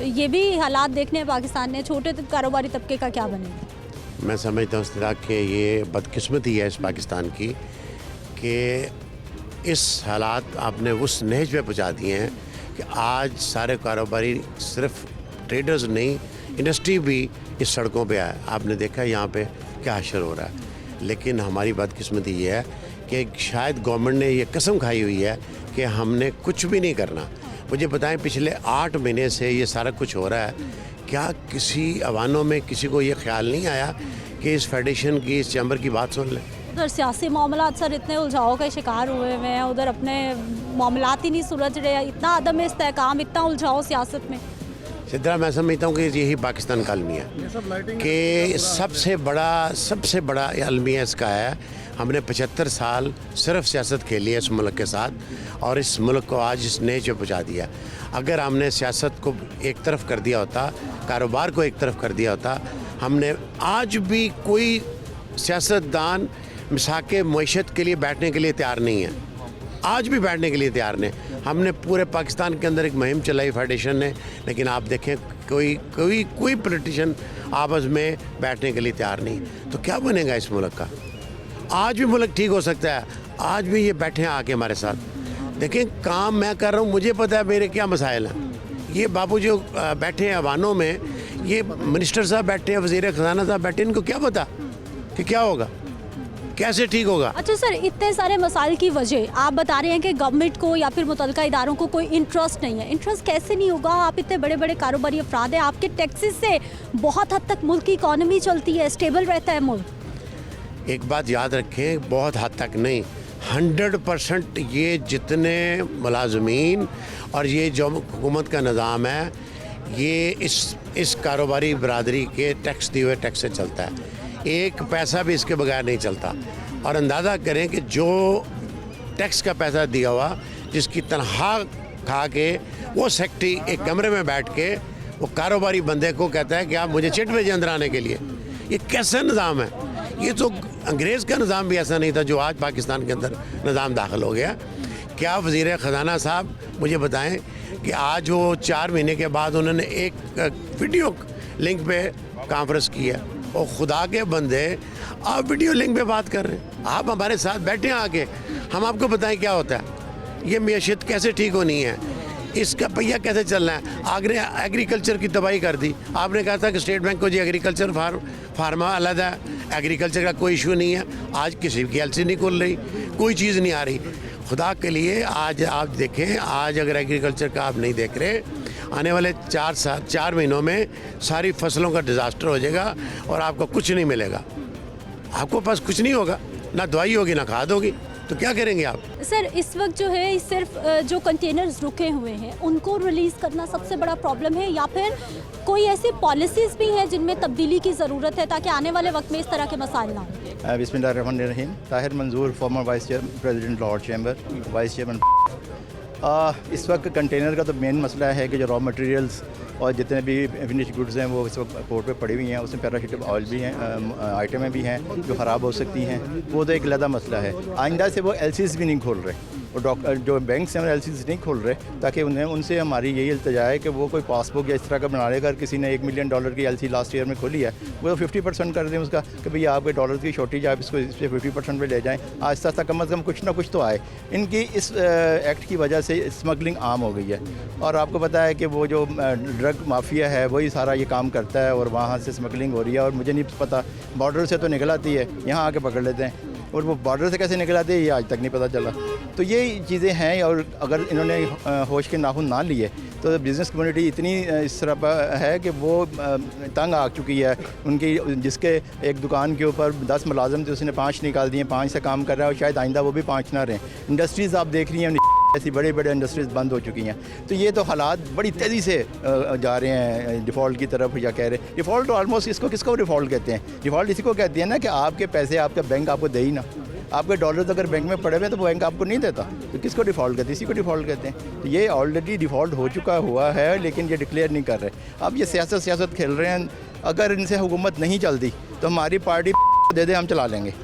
ये भी हालात देखने हैं पाकिस्तान ने, छोटे कारोबारी तबके का क्या बनेगा? मैं समझता हूँ इस्तिराक कि ये बदकिस्मती है इस पाकिस्तान की कि इस हालात आपने उस नहज पे पहुँचा दिए हैं कि आज सारे कारोबारी, सिर्फ ट्रेडर्स नहीं, इंडस्ट्री भी इस सड़कों पे है। आपने देखा यहाँ पे क्या हशर हो रहा है। लेकिन हमारी बदकिस्मती ये है कि शायद गवर्नमेंट ने ये कसम खाई हुई है कि हमने कुछ भी नहीं करना। मुझे बताएं, पिछले 8 महीने से ये सारा कुछ हो रहा है, क्या किसी अवानों में किसी को ये ख्याल नहीं आया कि इस फेडरेशन की, इस चैम्बर की बात सुन लें? उधर सियासी मामला सर इतने उलझाव का शिकार हुए हुए हैं, उधर अपने मामलात ही नहीं सुलझ रहे, इतना अदम इस्तेहकाम, इतना उलझाव सियासत में। सिद्धरा, मैं समझता हूँ कि यही पाकिस्तान का अलमिया है कि सबसे बड़ा अलमिया इसका है। हमने 75 साल सिर्फ सियासत खेली है इस मुल्क के साथ और इस मुल्क को आज इस नेच पे पहुँचा दिया। अगर हमने सियासत को एक तरफ कर दिया होता, कारोबार को एक तरफ कर दिया होता, हमने आज भी कोई सियासतदान मिसाके मईशत के लिए बैठने के लिए तैयार नहीं है, आज भी बैठने के लिए तैयार नहीं। हमने पूरे पाकिस्तान के अंदर एक मुहिम चलाई फेडरेशन ने, लेकिन आप देखें कोई पॉलिटिशियन आपस में बैठने के लिए तैयार नहीं। तो क्या बनेगा इस मुल्क का? आज भी मुल्क ठीक हो सकता है, आज भी ये बैठे हैं आके हमारे साथ। देखें, काम मैं कर रहा हूँ, मुझे पता है मेरे क्या मसाइल हैं। ये बाबू जो बैठे हैं अवानों में, ये मिनिस्टर साहब बैठे हैं, वज़ीर ख़जाना साहब बैठे हैं, इनको क्या पता कि क्या होगा, कैसे ठीक होगा? अच्छा सर, इतने सारे मसाइल की वजह आप बता रहे हैं कि गवर्नमेंट को या फिर मुतल्लिका इदारों को कोई इंटरेस्ट नहीं है। इंटरेस्ट कैसे नहीं होगा? आप इतने बड़े बड़े कारोबारी अफराद हैं, आपके टैक्सेस से बहुत हद तक मुल्क की इकॉनमी चलती है, स्टेबल रहता है मुल्क। एक बात याद रखें, बहुत हद तक नहीं, 100% ये जितने मुलाजमीन और ये जो हुकूमत का निज़ाम है, ये इस कारोबारी बरादरी के टैक्स दिए हुए टैक्स से चलता है। एक पैसा भी इसके बगैर नहीं चलता। और अंदाज़ा करें कि जो टैक्स का पैसा दिया हुआ, जिसकी तनख्वाह खा के वो सेक्रेटरी एक कमरे में बैठ के वो कारोबारी बंदे को कहता है कि आप मुझे चिट भेजें अंदर आने के लिए, ये कैसा निज़ाम है? ये तो अंग्रेज़ का निज़ाम भी ऐसा नहीं था जो आज पाकिस्तान के अंदर निज़ाम दाखिल हो गया। क्या वज़ीर ख़जाना साहब मुझे बताएं कि आज वो 4 महीने के बाद उन्होंने एक वीडियो लिंक पे कॉन्फ्रेंस की है, और खुदा के बंदे आप वीडियो लिंक पे बात कर रहे हैं, आप हमारे साथ बैठे हैं आके, हम आपको बताएं क्या होता है, ये मैशियत कैसे ठीक होनी है, इसका पहिया कैसे चलना है। आपने एग्रीकल्चर की तबाही कर दी। आपने कहा था कि स्टेट बैंक को जी एग्रीकल्चर फार्मा अलग है, एग्रीकल्चर का कोई इशू नहीं है। आज किसी की एलसी नहीं खुल रही, कोई चीज़ नहीं आ रही। खुदा के लिए आज आप देखें, आज अगर एग्रीकल्चर का आप नहीं देख रहे, आने वाले 4 महीनों में सारी फसलों का डिज़ास्टर हो जाएगा और आपको कुछ नहीं मिलेगा। आपको पास कुछ नहीं होगा, ना दवाई होगी ना खाद होगी, तो क्या करेंगे आप? सर, इस वक्त जो है सिर्फ जो कंटेनर्स रुके हुए हैं उनको रिलीज़ करना सबसे बड़ा प्रॉब्लम है, या फिर कोई ऐसी पॉलिसीज़ भी हैं जिनमें तब्दीली की ज़रूरत है ताकि आने वाले वक्त में इस तरह के मसाइल ना हों? बिस्मिल्लाहिर्रहमानिर्रहीम। ताहिर मंजूर, farmer vice chairman, president Lahore chamber, vice chairman. इस वक्त कंटेनर का तो मेन मसला है कि जो रॉ मटेरियल्स और जितने भी फिनिश गुड्स हैं वो इस वक्त पोर्ट पे पड़ी हुई हैं, उसमें पैराशूट ऑयल भी हैं, आइटमें भी हैं जो ख़राब हो सकती हैं। वो तो एक अलग मसला है। आइंदा से वो एलसीज भी नहीं खोल रहे, और जो बैंक से एलसीज नहीं खोल रहे, ताकि उनसे हमारी यही इल्तिजा है कि वो कोई पासबुक या इस तरह का बना लेकर, किसी ने $1 मिलियन की एलसी लास्ट ईयर में खोली है, वो 50% कर दें उसका कि भैया आपके डॉलर की शॉर्टेज, आप इसको इस पर 50% पे ले जाएँ। आहिस्ता आहिस्ता कम अज़ कम कुछ ना कुछ तो आए। इनकी इस एक्ट की वजह से स्मगलिंग आम हो गई है, और आपको पता है कि वो जो ड्रग माफिया है वही सारा ये काम करता है, और वहाँ से स्मगलिंग हो रही है। और मुझे नहीं पता, बॉर्डर से तो निकल आती है, यहाँ आके पकड़ लेते हैं, और वो बॉर्डर से कैसे निकल आती है ये आज तक नहीं पता चला। तो ये चीज़ें हैं, और अगर इन्होंने होश के नाखून ना लिए तो बिज़नेस कम्युनिटी इतनी इस तरह है कि वो तंग आ चुकी है। उनकी जिसके एक दुकान के ऊपर 10 मुलाजम थे, उसने 5 निकाल दिए, 5 से काम कर रहा है, और शायद आइंदा वो भी 5 ना रहें। इंडस्ट्रीज़ आप देख रही हैं, ऐसी बड़े बड़े इंडस्ट्रीज़ बंद हो चुकी हैं। तो ये तो हालात बड़ी तेज़ी से जा रहे हैं डिफ़ॉल्ट की तरफ, या कह रहे हैं डिफ़ॉल्ट। ऑलमोस्ट इसको किसको डिफ़ॉल्ट कहते हैं? डिफ़ॉल्ट इसी को कहते हैं ना कि आपके पैसे आपका बैंक आपको दे ही ना। आपके डॉलर अगर बैंक में पड़े हुए हैं तो बैंक आपको नहीं देता, तो किसको डिफ़ॉल्ट कहते हैं? इसी को डिफ़ॉल्ट कहते हैं। तो ये ऑलरेडी डिफ़ॉल्ट हो चुका हुआ है, लेकिन ये डिक्लेयर नहीं कर रहे। अब ये सियासत खेल रहे हैं। अगर इनसे हुकूमत नहीं चलती तो हमारी पार्टी दे दे, हम चला लेंगे।